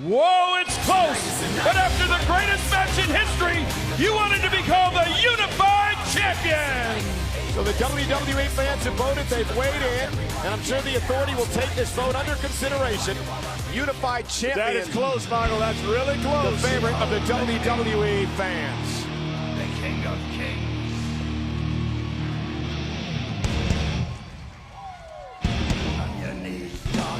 Whoa, it's close. But after the greatest match in history, you wanted to be called the Unified Champion. So the WWE fans have voted, they've weighed in, and I'm sure the authority will take this vote under consideration. Unified Champion. That is close, Michael. That's really close. The favorite of the WWE fans. The King of Kings. On your knees, dog.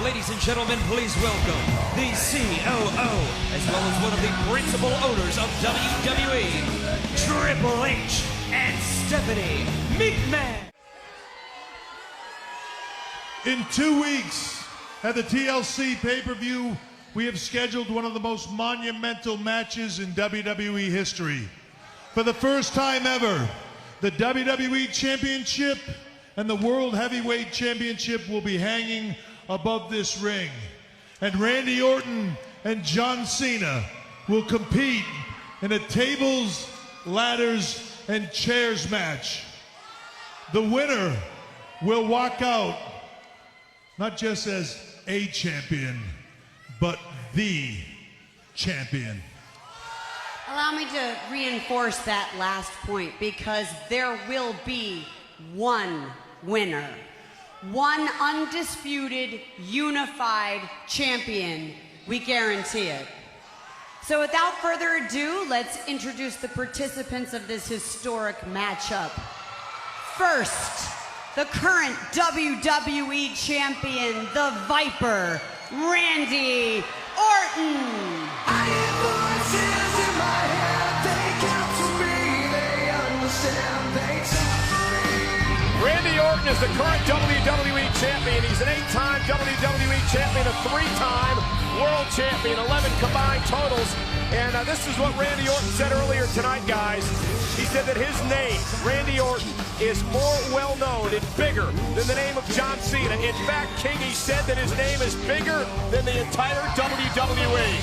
Ladies and gentlemen, please welcome the COO, as well as one of the principal owners of WWE, Triple H and Stephanie McMahon. In 2 weeks, at the TLC pay-per-view, we have scheduled one of the most monumental matches in WWE history. For the first time ever, the WWE Championship and the World Heavyweight Championship will be hanging above this ring. And Randy Orton and John Cena will compete in a tables, ladders, and chairs match. The winner will walk out not just as a champion, but the champion. Allow me to reinforce that last point, because there will be one winner. One undisputed, unified champion. We guarantee it. So without further ado, let's introduce the participants of this historic matchup. First, the current WWE champion, the Viper, Randy Orton. I hear voices in my head, they count to me, they understand, they talk to me. Randy Orton is the current WWE champion. He's an 8-time WWE champion, a 3-time world champion, 11 combined totals. And this is what Randy Orton said earlier tonight, guys. He said that his name, Randy Orton, is more well-known and bigger than the name of John Cena. In fact, King, he said that his name is bigger than the entire WWE.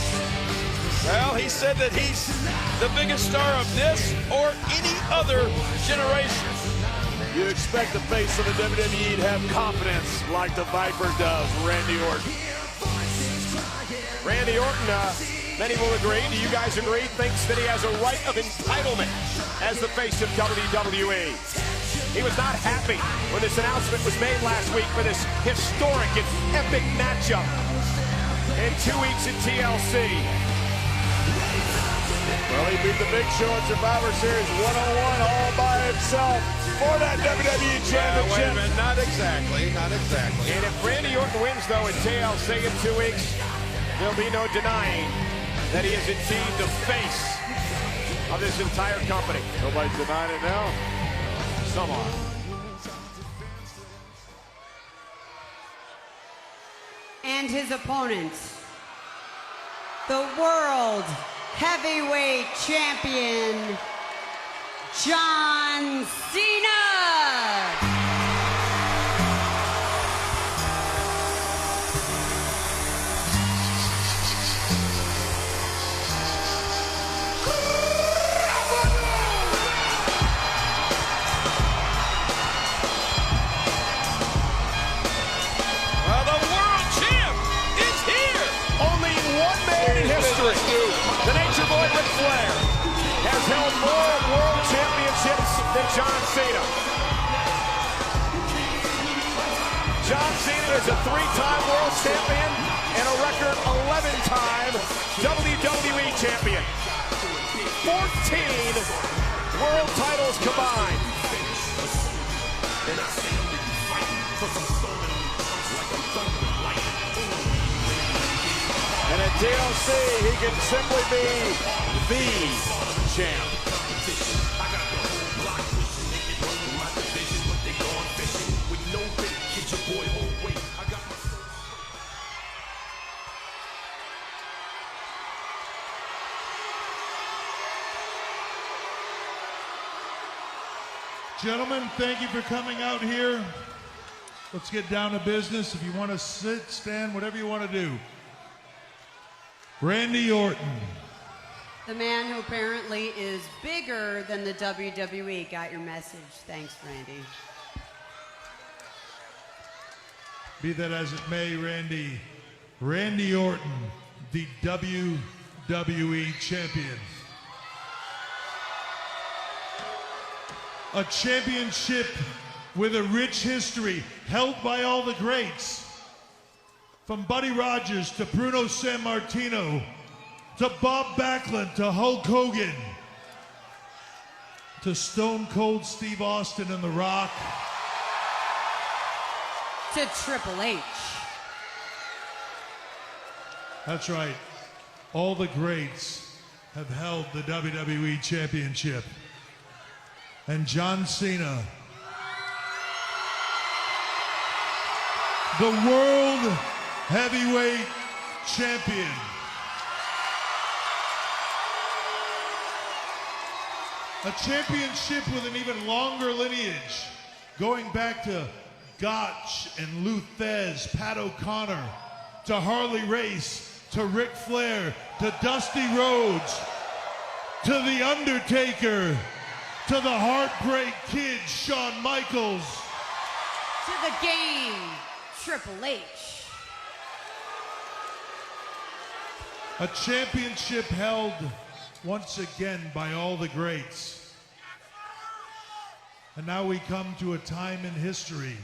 Well, he said that he's the biggest star of this or any other generation. You expect the face of the WWE to have confidence like the Viper does, Randy Orton. Randy Orton, many will agree, do you guys agree, thinks that he has a right of entitlement as the face of WWE. He was not happy when this announcement was made last week for this historic and epic matchup in 2 weeks at TLC. Well, he beat the Big Show in Survivor Series 101 all by himself for that WWE Championship. Wait a minute, not exactly, not exactly. And if Randy Orton wins, though, in TLC in 2 weeks, there'll be no denying that he is indeed the face of this entire company. Nobody's denying it now. Some are. And his opponent, the World Heavyweight Champion, John Cena. The Nature Boy Ric Flair has held more world championships than John Cena. John Cena is a 3-time world champion and a record 11-time WWE champion. 14 world titles combined. And at TLC, he can simply be the champ. Gentlemen, thank you for coming out here. Let's get down to business. If you want to sit, stand, whatever you want to do. Randy Orton. The man who apparently is bigger than the WWE. Got your message. Thanks, Randy. Be that as it may, Randy Orton, the WWE Champion. A championship with a rich history, held by all the greats. From Buddy Rogers to Bruno Sammartino, to Bob Backlund, to Hulk Hogan, to Stone Cold Steve Austin and The Rock. To Triple H. That's right. All the greats have held the WWE Championship. And John Cena, the World Heavyweight Champion. A championship with an even longer lineage, going back to Gotch and Lou Thez, Pat O'Connor, to Harley Race, to Ric Flair, to Dusty Rhodes, to The Undertaker, to the Heartbreak Kid, Shawn Michaels. To the Game, Triple H. A championship held once again by all the greats. And now we come to a time in history,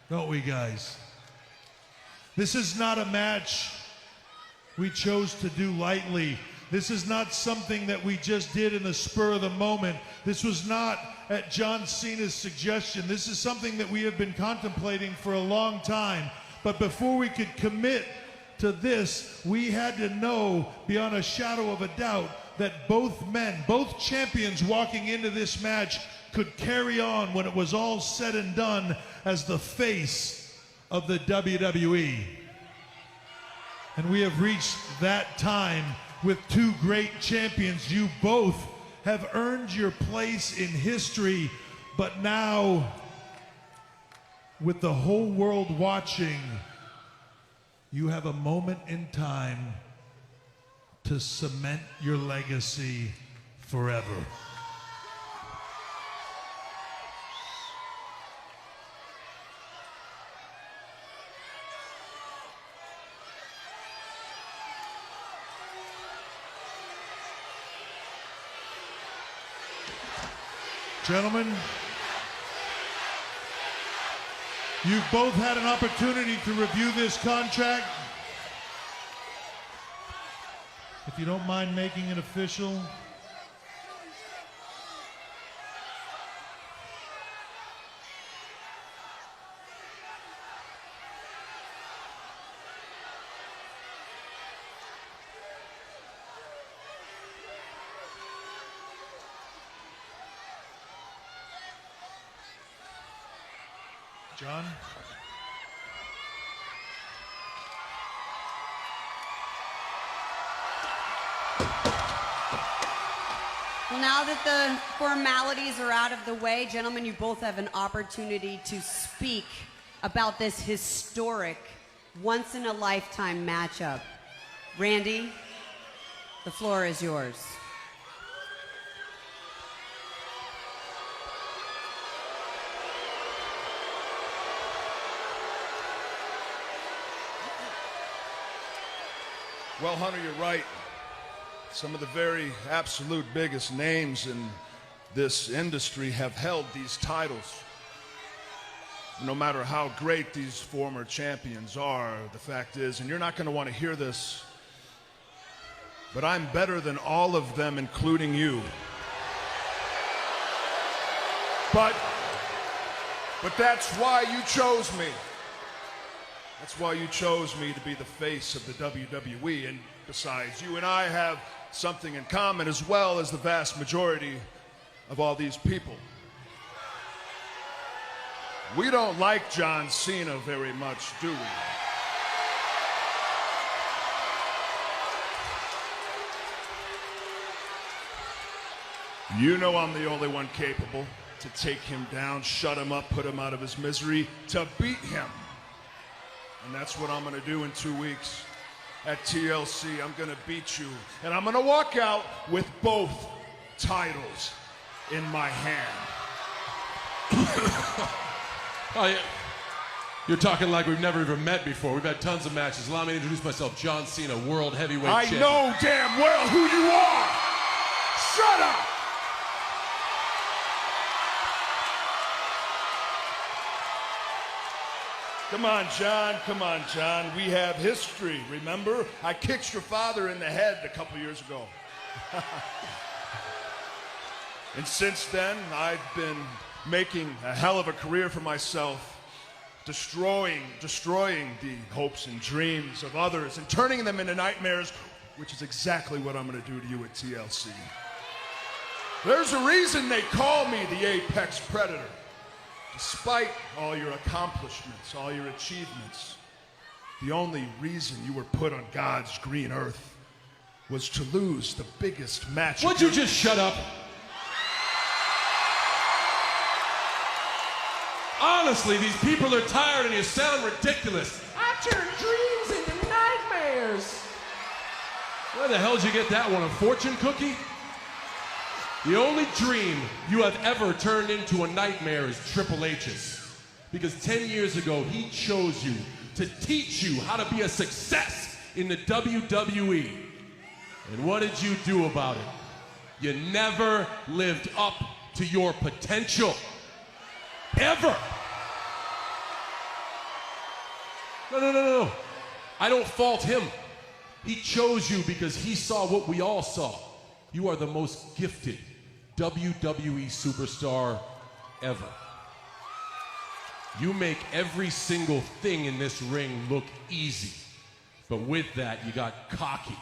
don't we, guys? This is not a match we chose to do lightly. This is not something that we just did in the spur of the moment. This was not at John Cena's suggestion. This is something that we have been contemplating for a long time. But before we could commit to this, we had to know beyond a shadow of a doubt that both men, both champions walking into this match could carry on when it was all said and done as the face of the WWE. And we have reached that time with two great champions. You both have earned your place in history, but now, with the whole world watching, you have a moment in time to cement your legacy forever. Gentlemen, you've both had an opportunity to review this contract. If you don't mind making it official. John? Well, now that the formalities are out of the way, gentlemen, you both have an opportunity to speak about this historic, once-in-a-lifetime matchup. Randy, the floor is yours. Well, Hunter, you're right. Some of the very absolute biggest names in this industry have held these titles. No matter how great these former champions are, the fact is, and you're not going to want to hear this, but I'm better than all of them, including you. But that's why you chose me. That's why you chose me to be the face of the WWE. And besides, you and I have something in common, as well as the vast majority of all these people. We don't like John Cena very much, do we? You know I'm the only one capable to take him down, shut him up, put him out of his misery, to beat him. And that's what I'm going to do in 2 weeks. At TLC, I'm going to beat you. And I'm going to walk out with both titles in my hand. You're talking like we've never even met before. We've had tons of matches. Allow me to introduce myself, John Cena, World Heavyweight Champion. I know damn well who you are! Shut up! Come on, John. Come on, John. We have history, remember? I kicked your father in the head a couple years ago. And since then, I've been making a hell of a career for myself. Destroying the hopes and dreams of others and turning them into nightmares, which is exactly what I'm going to do to you at TLC. There's a reason they call me the Apex Predator. Despite all your accomplishments, all your achievements, the only reason you were put on God's green earth was to lose the biggest match. Would you just shut up? Honestly, these people are tired and you sound ridiculous. I turn dreams into nightmares. Where the hell did you get that one? A fortune cookie? The only dream you have ever turned into a nightmare is Triple H's. Because 10 years ago, he chose you to teach you how to be a success in the WWE. And what did you do about it? You never lived up to your potential. Ever. No. I don't fault him. He chose you because he saw what we all saw. You are the most gifted WWE superstar ever. You make every single thing in this ring look easy. But with that, you got cocky.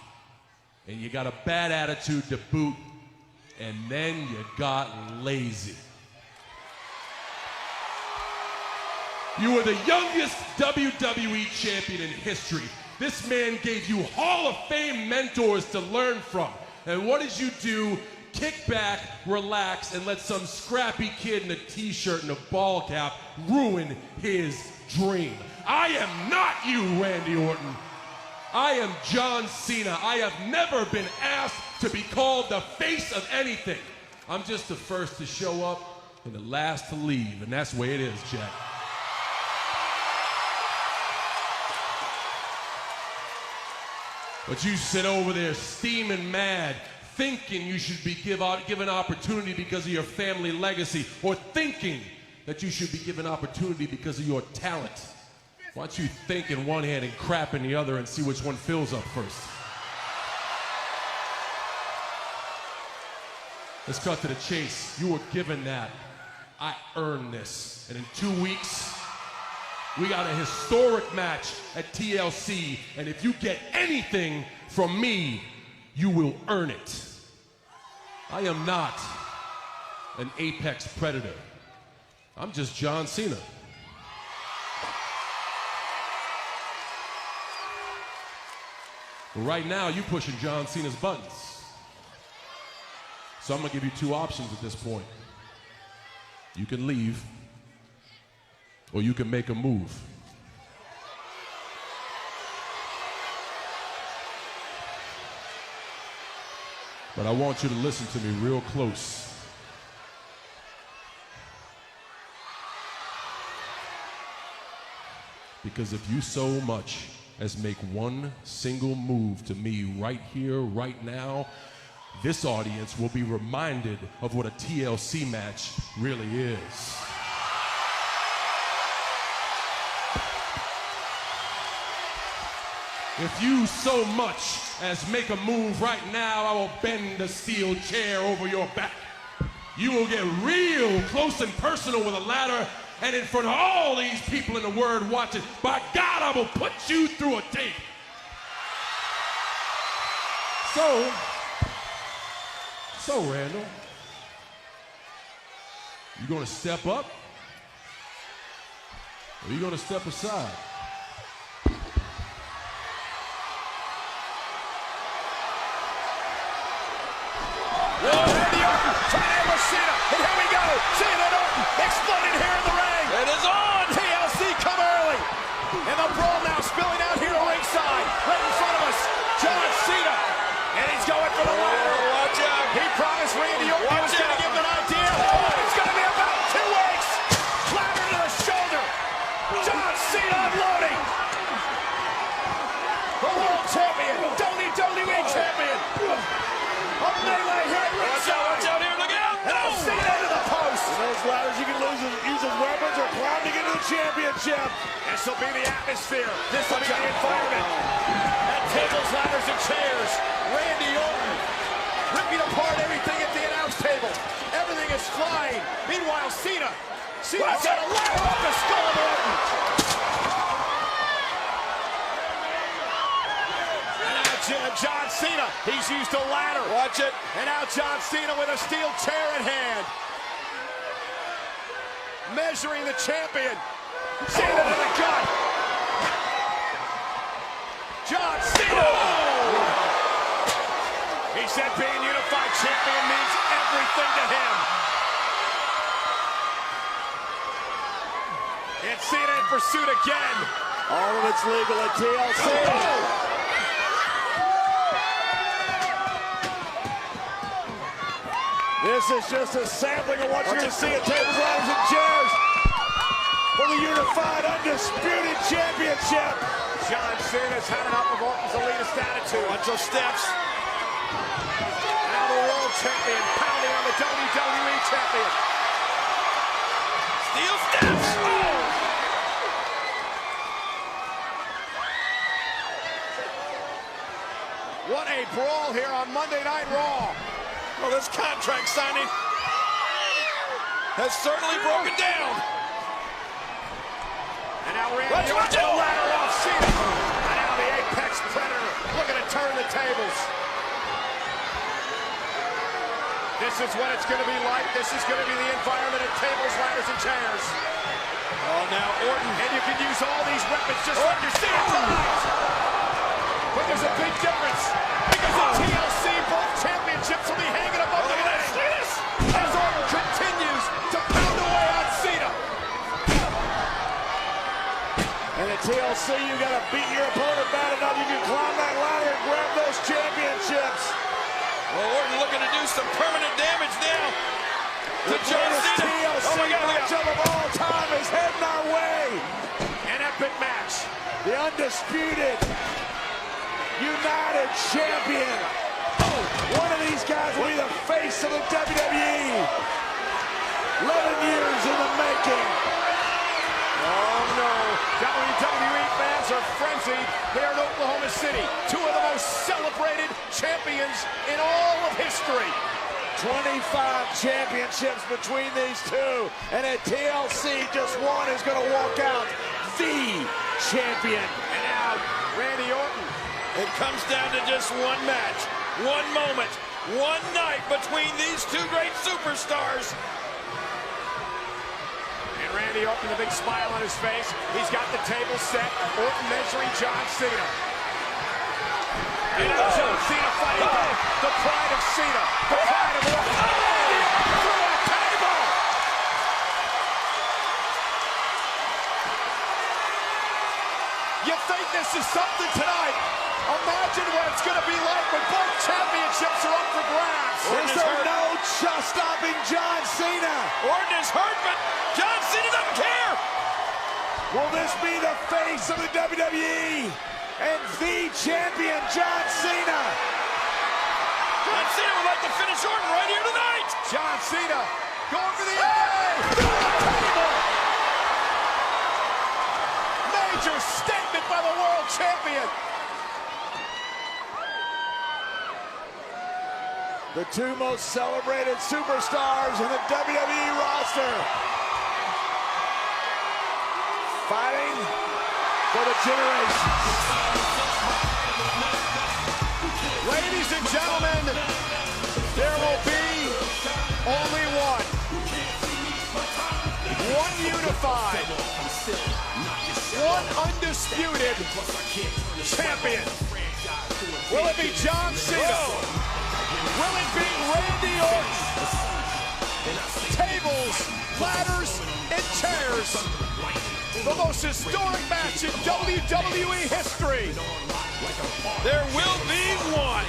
And you got a bad attitude to boot. And then you got lazy. You were the youngest WWE champion in history. This man gave you Hall of Fame mentors to learn from. And what did you do? Kick back, relax, and let some scrappy kid in a t-shirt and a ball cap ruin his dream. I am not you, Randy Orton. I am John Cena. I have never been asked to be called the face of anything. I'm just the first to show up and the last to leave, and that's the way it is, Jack. But you sit over there steaming mad, thinking you should be given opportunity because of your family legacy, or thinking that you should be given opportunity because of your talent. Why don't you think in one hand and crap in the other and see which one fills up first? Let's cut to the chase. You were given that. I earned this. And in 2 weeks, we got a historic match at TLC, and if you get anything from me, you will earn it. I am not an Apex Predator. I'm just John Cena. But right now, you're pushing John Cena's buttons. So I'm gonna give you two options at this point. You can leave, or you can make a move. But I want you to listen to me real close. Because if you so much as make one single move to me right here, right now, this audience will be reminded of what a TLC match really is. If you so much as make a move right now, I will bend the steel chair over your back. You will get real close and personal with a ladder, and in front of all these people in the world watching, by God, I will put you through a tape. So Randall, you gonna step up, or you gonna step aside? Randy Orton trying to ambush Cena, and here we go. Cena and Orton exploding here in the ring. It is on! TLC come early. And the brawl now spilling out here ringside. Right in front of us, John Cena. And he's going for the ladder. Watch out! He promised Randy Orton he was going to give him an idea. Oh, it's going to be about 2 weeks. Ladder to the shoulder. John Cena Championship. This will be the atmosphere. This will be the environment. At tables, ladders, and chairs, Randy Orton ripping apart everything at the announce table. Everything is flying. Meanwhile, Cena's got a ladder off the skull of Orton. And now John Cena, he's used a ladder. Watch it. And now John Cena with a steel chair in hand. Measuring the champion. Cena to the gut. John Cena. He said being unified champion means everything to him. And Cena in pursuit again. All of it's legal at TLC. This is just a sampling of what you're going to see at tables, ladders, and chairs for the unified, undisputed championship. John Cena's had enough of Orton's elitist attitude. Bunch of steps. Now the world champion pounding on the WWE champion. Steel steps. Oh! What a brawl here on Monday Night Raw. Well, this contract signing has certainly broken down. And now Randy Orton to the ladder off Cena. And now the Apex Predator looking to turn the tables. This is what it's going to be like. This is going to be the environment at tables, ladders, and chairs. Oh, now Orton. And you can use all these weapons just like you're seeing tonight. But there's a big difference. Because at TLC, both championships will be hanging above the ring. As Orton continues to pound away on Cena. And at TLC, you got to beat your opponent bad enough. You can climb that ladder and grab those championships. Well, Orton looking to do some permanent damage now to John Cena. TLC matchup of all time is heading our way. An epic match. The undisputed United Champion. One of these guys will be the face of the WWE. 11 years in the making. Oh no, WWE fans are frenzied here in Oklahoma City. Two of the most celebrated champions in all of history. 25 championships between these two. And at TLC, just one is going to walk out the champion. And now, Randy Orton. It comes down to just one match, one moment, one night between these two great superstars. And Randy Orton, the big smile on his face. He's got the table set. Orton measuring John Cena. And now John Cena fighting back. The pride of Cena. The pride of Orton. Through a table. You think this is something tonight? Imagine what it's going to be like when both championships are up for grabs. Is there no stopping John Cena? Orton is hurt, but John Cena doesn't care. Will this be the face of the WWE and the champion, John Cena? John Cena would like to finish Orton right here tonight. John Cena going for the table. Major statement by the world champion. The two most celebrated superstars in the WWE roster. Fighting for the generations. Ladies and gentlemen, there will be only one. One unified. One undisputed champion. Will it be John Cena? Will it be Randy Orton? Tables, ladders, and chairs. The most historic match in WWE history. There will be one.